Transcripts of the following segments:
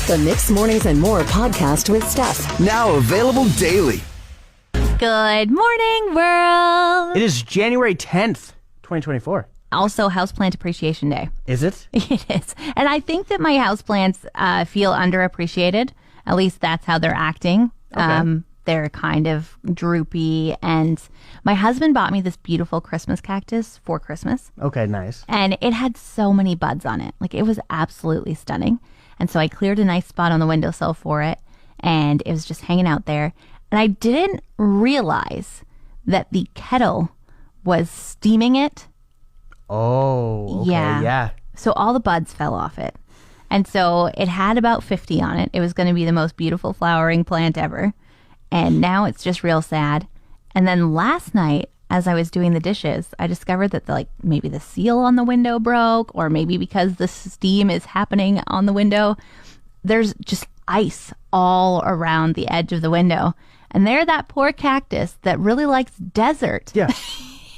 The Mixed Mornings and More podcast with Steph. Now available daily. Good morning, world. It is January 10th, 2024. Also, Houseplant Appreciation Day. Is it? It is. And I think that my houseplants feel underappreciated. At least that's how they're acting. Okay. They're kind of droopy. And my husband bought me this beautiful Christmas cactus for Christmas. Okay, nice. And it had so many buds on it. Like, it was absolutely stunning. And so I cleared a nice spot on the windowsill for it. And it was just hanging out there. And I didn't realize that the kettle was steaming it. Oh, okay, yeah. So all the buds fell off it. And so it had about 50 on it. It was going to be the most beautiful flowering plant ever. And now it's just real sad. And then last night, as I was doing the dishes, I discovered that maybe the seal on the window broke, or maybe because the steam is happening on the window, there's just ice all around the edge of the window. And there, that poor cactus that really likes desert. Yeah.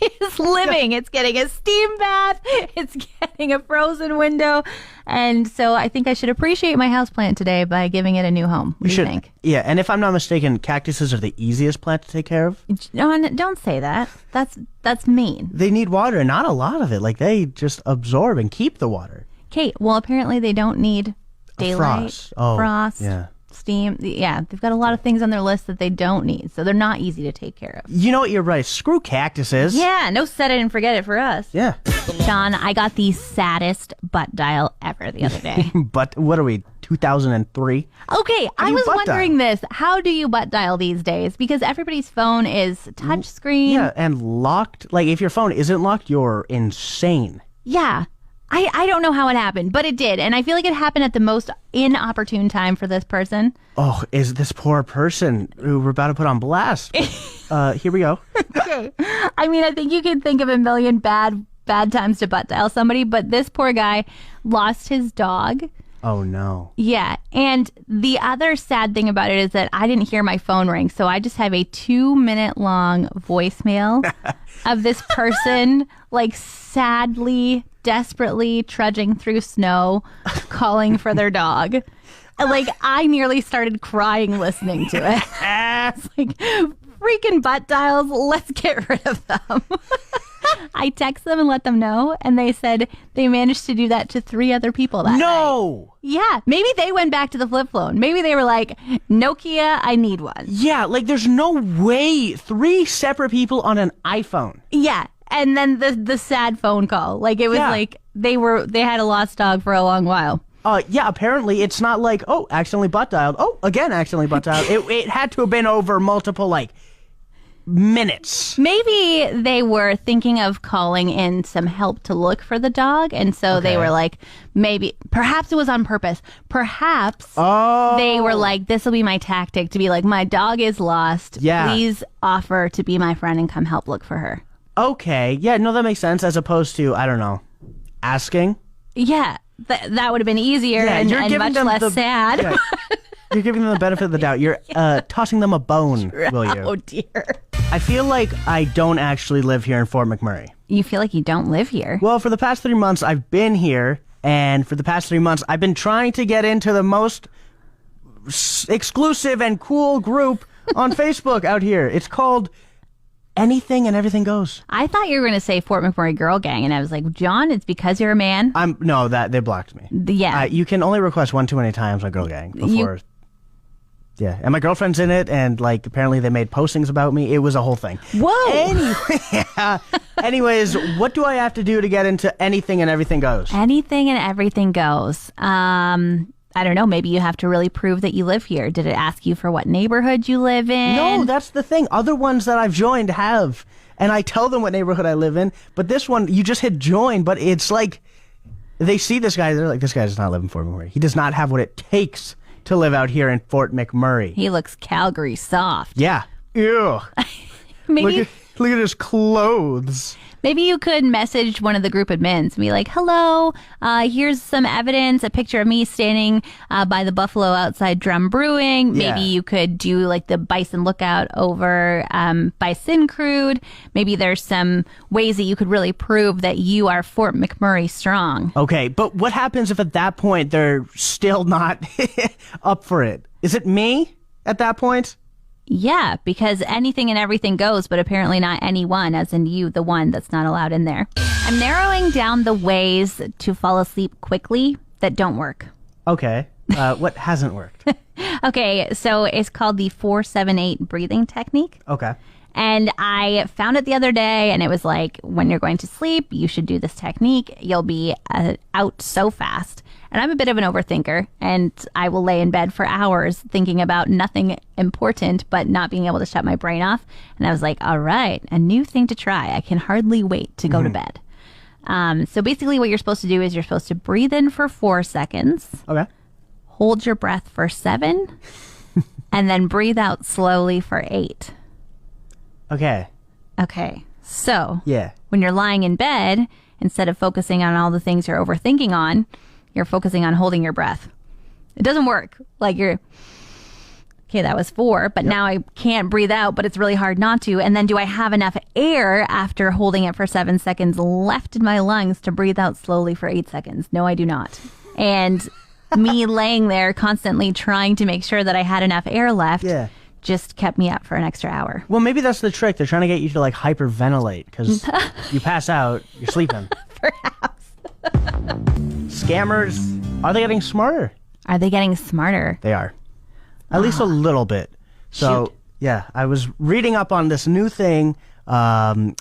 It's living. It's getting a steam bath. It's getting a frozen window. And so I think I should appreciate my houseplant today by giving it a new home. What do you think? Yeah, and if I'm not mistaken, cactuses are the easiest plant to take care of. John, don't say that. That's mean. They need water, not a lot of it. Like, they just absorb and keep the water. Kate, well, apparently they don't need daylight, frost, yeah. steam. Yeah, they've got a lot of things on their list that they don't need. So they're not easy to take care of. You know what? You're right. Screw cactuses. Yeah, no set it and forget it for us. Yeah. John, I got the saddest butt dial ever the other day. But what are we, 2003? Okay, I do you was butt wondering this. How do you butt dial these days? Because everybody's phone is touchscreen. Yeah, and locked. Like, if your phone isn't locked, you're insane. Yeah. I don't know how it happened, but it did. And I feel like it happened at the most inopportune time for this person. Oh, is this poor person who we're about to put on blast? Here we go. Okay. I mean, I think you could think of a million bad times to butt dial somebody, but this poor guy lost his dog. Oh, no. Yeah. And the other sad thing about it is that I didn't hear my phone ring. So I just have a 2-minute long voicemail of this person, like, sadly, desperately trudging through snow, calling for their dog. And, like, I nearly started crying listening to it. It's like, freaking butt dials, let's get rid of them. I text them and let them know, and they said they managed to do that to 3 other people that night. Yeah, maybe they went back to the flip phone. Maybe they were like, Nokia, I need one. Yeah, like, there's no way 3 separate people on an iPhone. Yeah, and then the sad phone call. Like, it was like they had a lost dog for a long while. Yeah, apparently it's not like, oh, accidentally butt dialed. Oh, again, accidentally butt dialed. It had to have been over multiple, like, minutes. Maybe they were thinking of calling in some help to look for the dog, and so they were like, perhaps it was on purpose. Perhaps they were like, this will be my tactic to be like, my dog is lost. Yeah. Please offer to be my friend and come help look for her. Okay, yeah, no, that makes sense, as opposed to, I don't know, asking. Yeah, that would have been easier and much less sad. Yeah, you're giving them the benefit of the doubt. You're tossing them a bone, will you? Oh, dear. I feel like I don't actually live here in Fort McMurray. You feel like you don't live here? Well, for the past 3 months, I've been here, and for the past 3 months, I've been trying to get into the most exclusive and cool group on Facebook out here. It's called Anything and Everything Goes. I thought you were going to say Fort McMurray Girl Gang, and I was like, John, it's because you're a man? No, that they blocked me. Yeah. You can only request one too many times on Girl Gang before... Yeah, and my girlfriend's in it, and, like, apparently they made postings about me. It was a whole thing. Whoa! Anyways, what do I have to do to get into Anything and Everything Goes? Anything and Everything Goes. I don't know. Maybe you have to really prove that you live here. Did it ask you for what neighborhood you live in? No, that's the thing. Other ones that I've joined have, and I tell them what neighborhood I live in, but this one, you just hit join, but it's like, they see this guy, they're like, this guy does not live in Fort McMurray. He does not have what it takes to live out here in Fort McMurray. He looks Calgary soft. Yeah. Ew. Maybe Look at his clothes. Maybe you could message one of the group admins and be like, hello, here's some evidence, a picture of me standing by the Buffalo outside Drum Brewing. Yeah. Maybe you could do like the Bison Lookout over by Syncrude. Maybe there's some ways that you could really prove that you are Fort McMurray strong. Okay, but what happens if at that point they're still not up for it? Is it me at that point? Yeah, because anything and everything goes, but apparently not anyone, as in you, the one that's not allowed in there. I'm narrowing down the ways to fall asleep quickly that don't work. Okay. What hasn't worked? Okay, so it's called the 4-7-8 breathing technique. Okay. And I found it the other day, and it was like, when you're going to sleep, you should do this technique. You'll be out so fast. And I'm a bit of an overthinker, and I will lay in bed for hours thinking about nothing important, but not being able to shut my brain off. And I was like, all right, a new thing to try. I can hardly wait to go to bed. So basically what you're supposed to do is you're supposed to breathe in for 4 seconds. Okay. Hold your breath for 7, and then breathe out slowly for 8. Okay. Okay, so Yeah. when you're lying in bed, instead of focusing on all the things you're overthinking on, you're focusing on holding your breath. It doesn't work. Like you're, okay, that was 4, but now I can't breathe out, but it's really hard not to. And then do I have enough air after holding it for 7 seconds left in my lungs to breathe out slowly for 8 seconds? No, I do not. And me laying there constantly trying to make sure that I had enough air left just kept me up for an extra hour. Well, maybe that's the trick. They're trying to get you to like hyperventilate because you pass out, you're sleeping. Perhaps. Scammers, are they getting smarter? Are they getting smarter? They are. At least a little bit. So, Shoot. yeah, I was reading up on this new thing.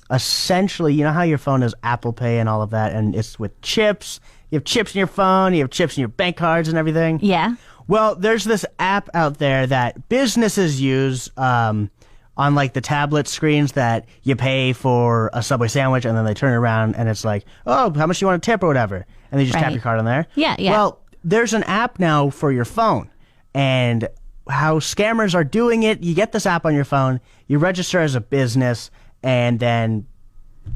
Essentially, you know how your phone has Apple Pay and all of that, and it's with chips. You have chips in your phone, you have chips in your bank cards and everything. Yeah. Well, there's this app out there that businesses use on like the tablet screens that you pay for a Subway sandwich and then they turn it around and it's like, oh, how much do you want to tip or whatever? And they just tap Right. your card on there. Yeah, yeah. Well, there's an app now for your phone. And how scammers are doing it, you get this app on your phone, you register as a business, and then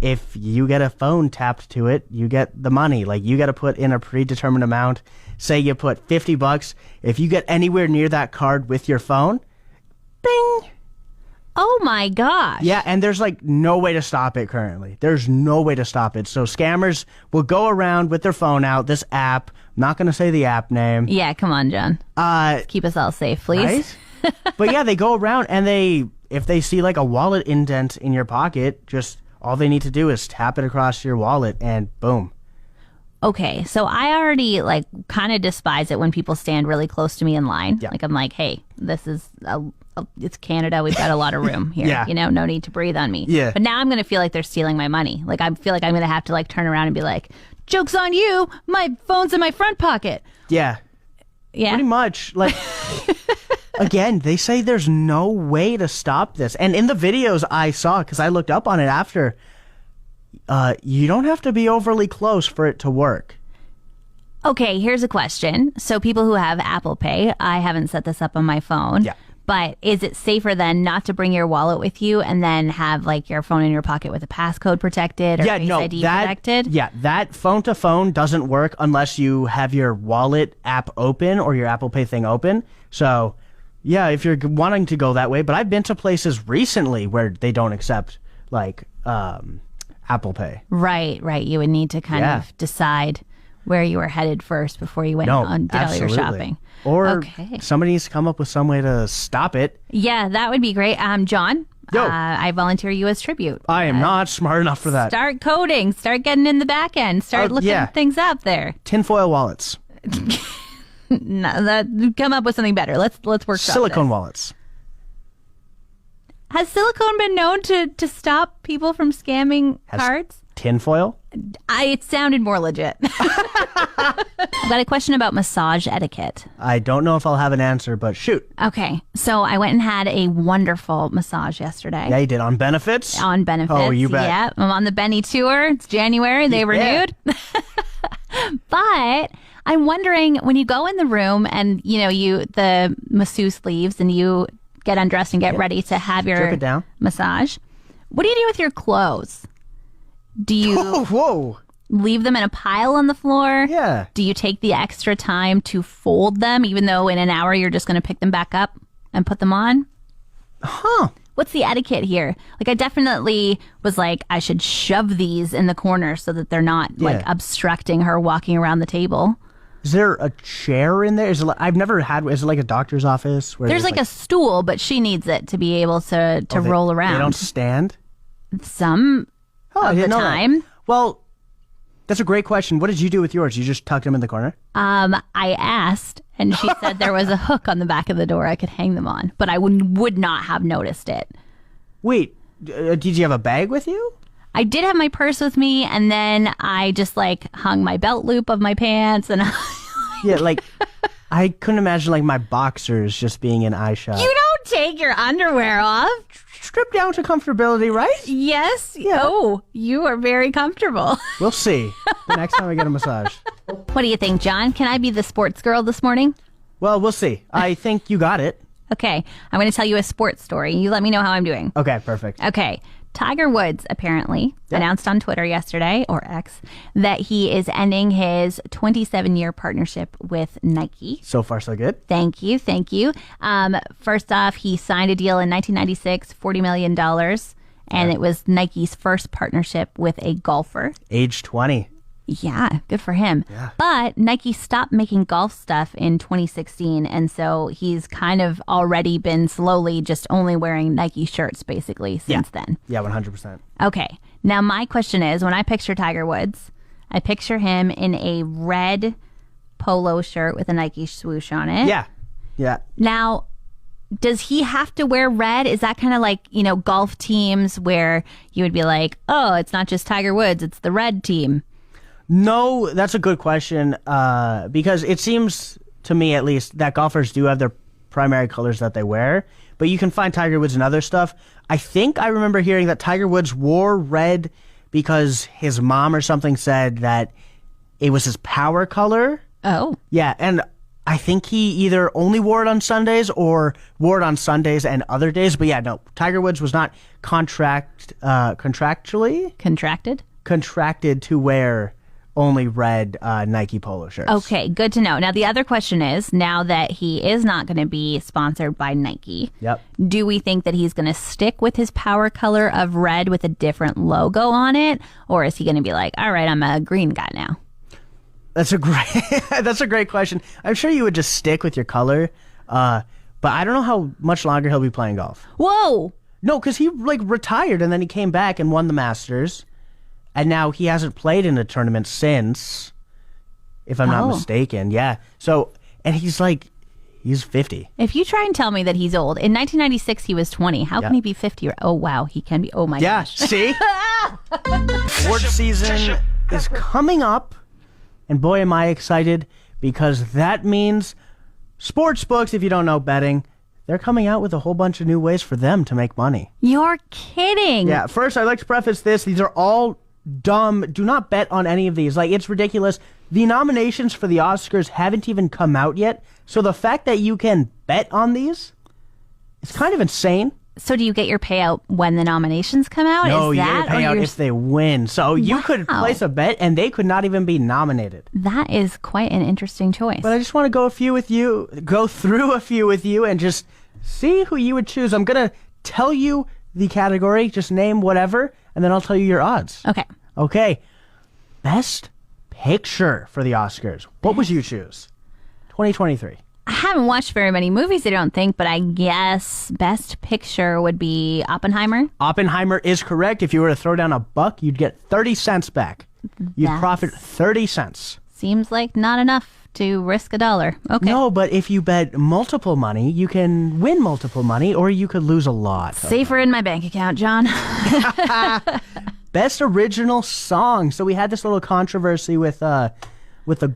if you get a phone tapped to it, you get the money. Like you got to put in a predetermined amount. Say you put $50. If you get anywhere near that card with your phone, bing. Oh my gosh. Yeah, and there's like no way to stop it currently. There's no way to stop it. So scammers will go around with their phone out, this app. I'm not going to say the app name. Yeah, come on, John. Keep us all safe, please. Right? But yeah, they go around and if they see like a wallet indent in your pocket, just all they need to do is tap it across your wallet and boom. Okay, so I already like kind of despise it when people stand really close to me in line. Yeah. Like I'm like, hey, this is it's Canada. We've got a lot of room here. Yeah. You know, no need to breathe on me. Yeah. But now I'm gonna feel like they're stealing my money. Like I feel like I'm gonna have to like turn around and be like, joke's on you. My phone's in my front pocket. Yeah. Yeah. Pretty much. Like, again, they say there's no way to stop this. And in the videos I saw, because I looked up on it after, you don't have to be overly close for it to work. Okay, here's a question. So people who have Apple Pay, I haven't set this up on my phone. Yeah. But is it safer then not to bring your wallet with you and then have like your phone in your pocket with a passcode protected or Face ID protected? Yeah, that phone to phone doesn't work unless you have your wallet app open or your Apple Pay thing open. So, yeah, if you're wanting to go that way, but I've been to places recently where they don't accept like Apple Pay. Right. You would need to kind of decide where you were headed first before you went and did all your shopping. Or somebody needs to come up with some way to stop it. Yeah, that would be great. John, Yo. I volunteer you as tribute. I am not smart enough for that. Start coding. Start getting in the back end. Start looking things up there. Tinfoil wallets. No, come up with something better. Let's work. Silicone wallets. Has silicone been known to stop people from scamming cards? Tinfoil? It sounded more legit. I've got a question about massage etiquette. I don't know if I'll have an answer, but shoot. Okay, so I went and had a wonderful massage yesterday. Yeah, you did. On benefits? On benefits. Oh, you bet. Yeah, I'm on the Benny tour. It's January. They renewed. But I'm wondering, when you go in the room and, you know, the masseuse leaves and you get undressed and get ready to have your Strip it down. massage, What do you do with your clothes? Do you Whoa. leave them in a pile on the floor? Yeah. Do you take the extra time to fold them, even though in an hour you're just going to pick them back up and put them on? Huh. What's the etiquette here? Like, I definitely was like, I should shove these in the corner so that they're not like obstructing her walking around the table. Is there a chair in there? Is it like, I've never had. Is it like a doctor's office? Where There's like a stool, but she needs it to be able to roll around. They don't stand? Some I of the didn't know that. time. Well, that's a great question. What did you do with yours? You just tucked them in the corner? I asked, and she said there was a hook on the back of the door I could hang them on, but I would not have noticed it. Wait, did you have a bag with you? I did have my purse with me, and then I just like hung my belt loop of my pants, and Yeah, like I couldn't imagine like my boxers just being in eye shot. you don't take your underwear off. Strip down to comfortability, right? Yes. Yeah. Oh, you are very comfortable. We'll see the next time I get a massage. What do you think, John? Can I be the sports girl this morning? Well, we'll see. I think you got it. Okay, I'm going to tell you a sports story. You let me know how I'm doing. Okay, perfect. Okay. Tiger Woods apparently announced on Twitter yesterday, or X, that he is ending his 27-year partnership with Nike. So far, so good. Thank you. Thank you. First off, he signed a deal in 1996, $40 million, and it was Nike's first partnership with a golfer. Age 20. Yeah, good for him. Yeah. But Nike stopped making golf stuff in 2016, and so he's kind of already been slowly just only wearing Nike shirts basically since then. Yeah, 100%. Okay. Now my question is, when I picture Tiger Woods, I picture him in a red polo shirt with a Nike swoosh on it. Yeah. Yeah. Now, does he have to wear red? Is that kind of like, golf teams where you would be like, oh, it's not just Tiger Woods, it's the red team? No, that's a good question because it seems to me at least that golfers do have their primary colors that they wear, but you can find Tiger Woods in other stuff. I think I remember hearing that Tiger Woods wore red because his mom or something said that it was his power color. Oh. Yeah, and I think he either only wore it on Sundays or wore it on Sundays and other days. But yeah, no, Tiger Woods was not contractually contracted to wear only red Nike polo shirts. Okay, good to know. Now, the other question is, now that he is not going to be sponsored by Nike, do we think that he's going to stick with his power color of red with a different logo on it? Or is he going to be like, all right, I'm a green guy now? That's a great question. I'm sure you would just stick with your color, but I don't know how much longer he'll be playing golf. Whoa! No, because he retired and then he came back and won the Masters. And now he hasn't played in a tournament since, if I'm not mistaken. Yeah. So, and he's 50. If you try and tell me that he's old, in 1996 he was 20. How can he be 50? Oh, wow, he can be. Oh, my gosh. See? Sports season is coming up. And boy, am I excited because that means sports books, if you don't know betting, they're coming out with a whole bunch of new ways for them to make money. You're kidding. Yeah. First, I'd like to preface this. These are all dumb. Do not bet on any of these. It's ridiculous. The nominations for the Oscars haven't even come out yet. So the fact that you can bet on these is kind of insane. So do you get your payout when the nominations come out? No, is you that, get a payout if they win. So you could place a bet and they could not even be nominated. That is quite an interesting choice. But I just want to go through a few with you and just see who you would choose. I'm going to tell you the category, just name whatever, and then I'll tell you your odds. Okay. Best Picture for the Oscars. What would you choose? 2023. I haven't watched very many movies, I don't think, but I guess Best Picture would be Oppenheimer. Oppenheimer is correct. If you were to throw down a buck, you'd get 30 cents back. You'd profit 30 cents. Seems like not enough to risk $1. Okay. No, but if you bet multiple money, you can win multiple money, or you could lose a lot. Safer in my bank account, John. Best Original Song. So we had this little controversy with the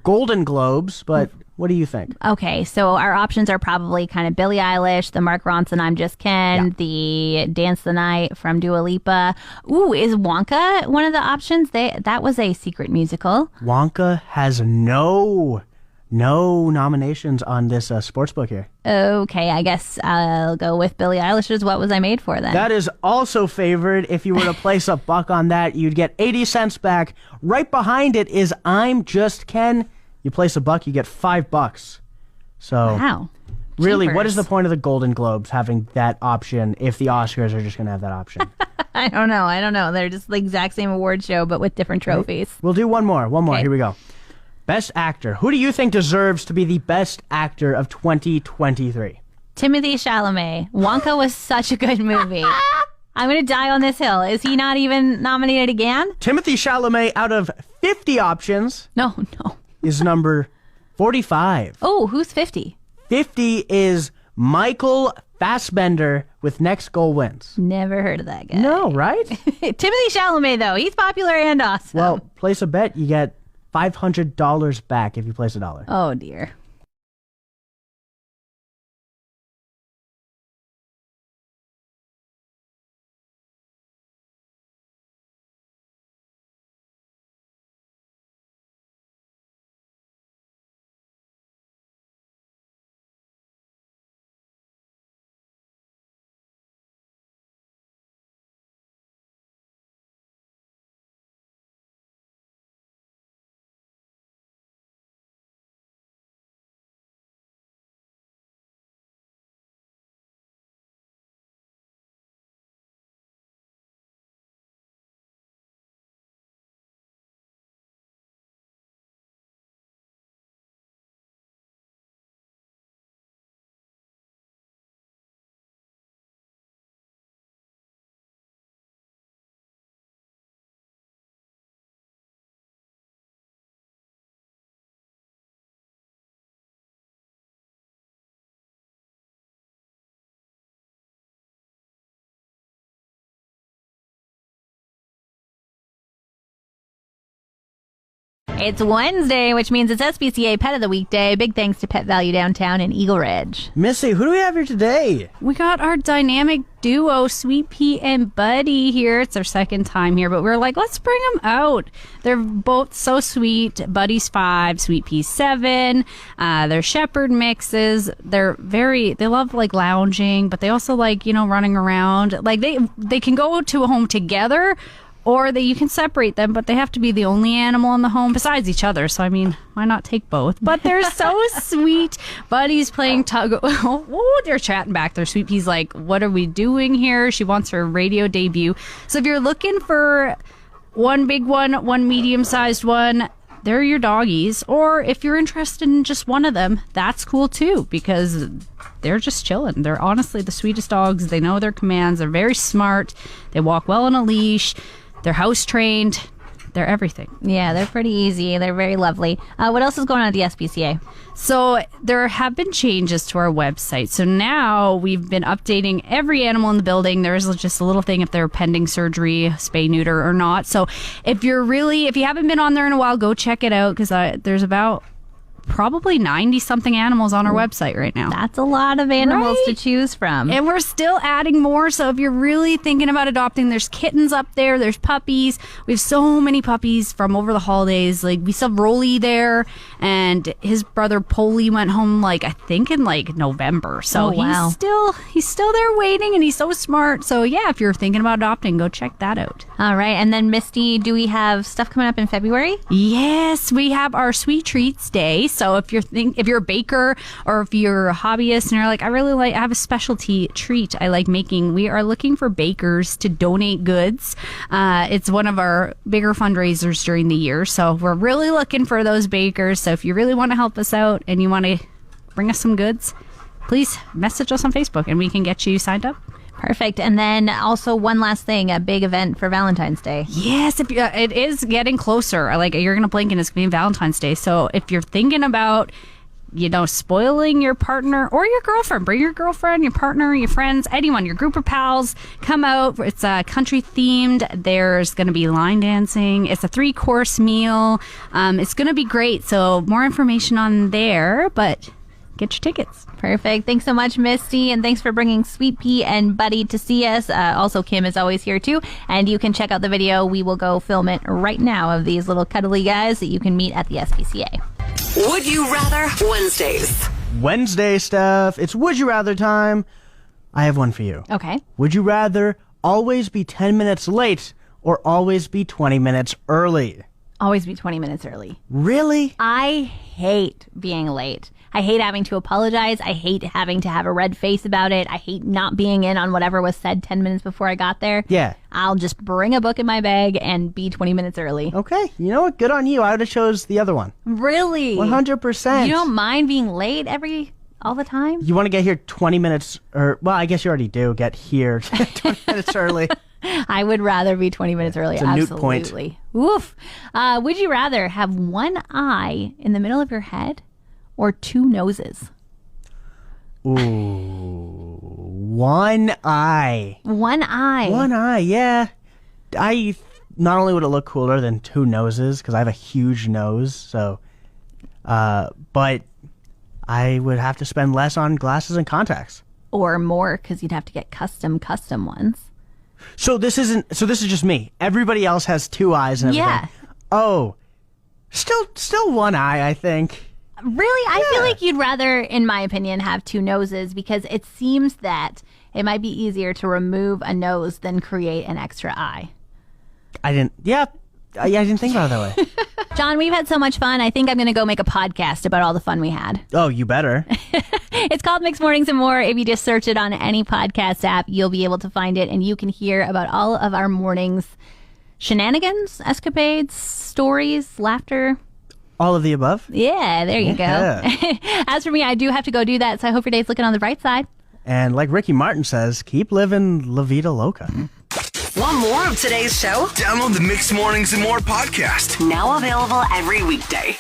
Golden Globes, but what do you think? Okay, so our options are probably kind of Billie Eilish, the Mark Ronson I'm Just Ken, the Dance the Night from Dua Lipa. Ooh, is Wonka one of the options? That was a secret musical. Wonka has no No nominations on this sports book here. Okay, I guess I'll go with Billie Eilish's What Was I Made For then. That is also favored. If you were to place a buck on that, you'd get 80 cents back. Right behind it is I'm Just Ken. You place a buck, you get $5. So, wow. Really, Jeepers. what is the point of the Golden Globes having that option if the Oscars are just going to have that option? I don't know. They're just the exact same award show, but with different trophies. We'll do one more. Okay. Here we go. Best actor. Who do you think deserves to be the best actor of 2023? Timothée Chalamet. Wonka was such a good movie. I'm going to die on this hill. Is he not even nominated again? Timothée Chalamet, out of 50 options, No. is number 45. Oh, who's 50? 50 is Michael Fassbender with Next Goal Wins. Never heard of that guy. No, right? Timothée Chalamet, though. He's popular and awesome. Well, place a bet, you get $500 back if you place $1. Oh, dear. It's Wednesday, which means it's SPCA Pet of the Week Day. Big thanks to Pet Value Downtown in Eagle Ridge. Missy, who do we have here today? We got our dynamic duo, Sweet Pea and Buddy, here. It's their second time here, but we're like, let's bring them out. They're both so sweet. Buddy's 5, Sweet Pea's 7. They're shepherd mixes. They love like lounging, but they also like, running around. Like they can go to a home together, or you can separate them, but they have to be the only animal in the home besides each other. So, I mean, why not take both? But they're so sweet. Buddy's playing tug. Oh, they're chatting back there. Sweet Pea's like, what are we doing here? She wants her radio debut. So if you're looking for one big one, one medium-sized one, they're your doggies. Or if you're interested in just one of them, that's cool too, because they're just chilling. They're honestly the sweetest dogs. They know their commands. They're very smart. They walk well on a leash. They're house trained. They're everything. Yeah, they're pretty easy. They're very lovely. What else is going on at the SPCA? So there have been changes to our website. So now we've been updating every animal in the building. There's just a little thing if they're pending surgery, spay, neuter or not. So if you haven't been on there in a while, go check it out, because there's about probably 90 something animals on our website right now. That's a lot of animals to choose from. And we're still adding more. So if you're really thinking about adopting, there's kittens up there. There's puppies. We have so many puppies from over the holidays. Like, we still have Rolly there, and his brother Polly went home, I think in November. So wow. he's still there waiting, and he's so smart. So yeah, if you're thinking about adopting, go check that out. All right. And then Misty, do we have stuff coming up in February? Yes, we have our Sweet Treats Day. So if you're a baker, or if you're a hobbyist and you're like, I have a specialty treat I like making, we are looking for bakers to donate goods. It's one of our bigger fundraisers during the year. So we're really looking for those bakers. So if you really want to help us out and you want to bring us some goods, please message us on Facebook and we can get you signed up. Perfect. And then also one last thing, a big event for Valentine's Day. Yes, it is getting closer. You're going to blink and it's going to be Valentine's Day. So if you're thinking about, spoiling your partner or your girlfriend, bring your girlfriend, your partner, your friends, anyone, your group of pals, come out. It's country themed. There's going to be line dancing. It's a 3-course meal. It's going to be great. So more information on there, but get your tickets. Perfect. Thanks so much, Misty, and thanks for bringing Sweet Pea and Buddy to see us. Also, Kim is always here, too, and you can check out the video. We will go film it right now of these little cuddly guys that you can meet at the SPCA. Would You Rather Wednesdays. Wednesday stuff. It's Would You Rather time. I have one for you. Okay. Would you rather always be 10 minutes late or always be 20 minutes early? Always be 20 minutes early. Really? I hate being late. I hate having to apologize. I hate having to have a red face about it. I hate not being in on whatever was said 10 minutes before I got there. Yeah. I'll just bring a book in my bag and be 20 minutes early. Okay. You know what? Good on you. I would have chose the other one. Really? 100%. You don't mind being late all the time? You want to get here 20 minutes, well, I guess you already do get here 20 minutes early. I would rather be 20 minutes early. It's a moot point. Absolutely. Woof. Would you rather have one eye in the middle of your head or two noses? Ooh, one eye. One eye. One eye, yeah. Not only would it look cooler than two noses, because I have a huge nose, so, but I would have to spend less on glasses and contacts. Or more, because you'd have to get custom ones. So this is just me. Everybody else has two eyes and everything. Yeah. Oh, still one eye, I think. Really? I feel Yeah. like you'd rather, in my opinion, have two noses because it seems that it might be easier to remove a nose than create an extra eye. I didn't think about it that way. John, we've had so much fun. I think I'm going to go make a podcast about all the fun we had. Oh, you better. It's called Mixed Mornings and More. If you just search it on any podcast app, you'll be able to find it, and you can hear about all of our mornings' shenanigans, escapades, stories, laughter. All of the above. Yeah, there you Yeah. go. As for me, I do have to go do that, so I hope your day's looking on the bright side. And like Ricky Martin says, keep living La Vida Loca. Want more of today's show? Download the Mixed Mornings and More podcast. Now available every weekday.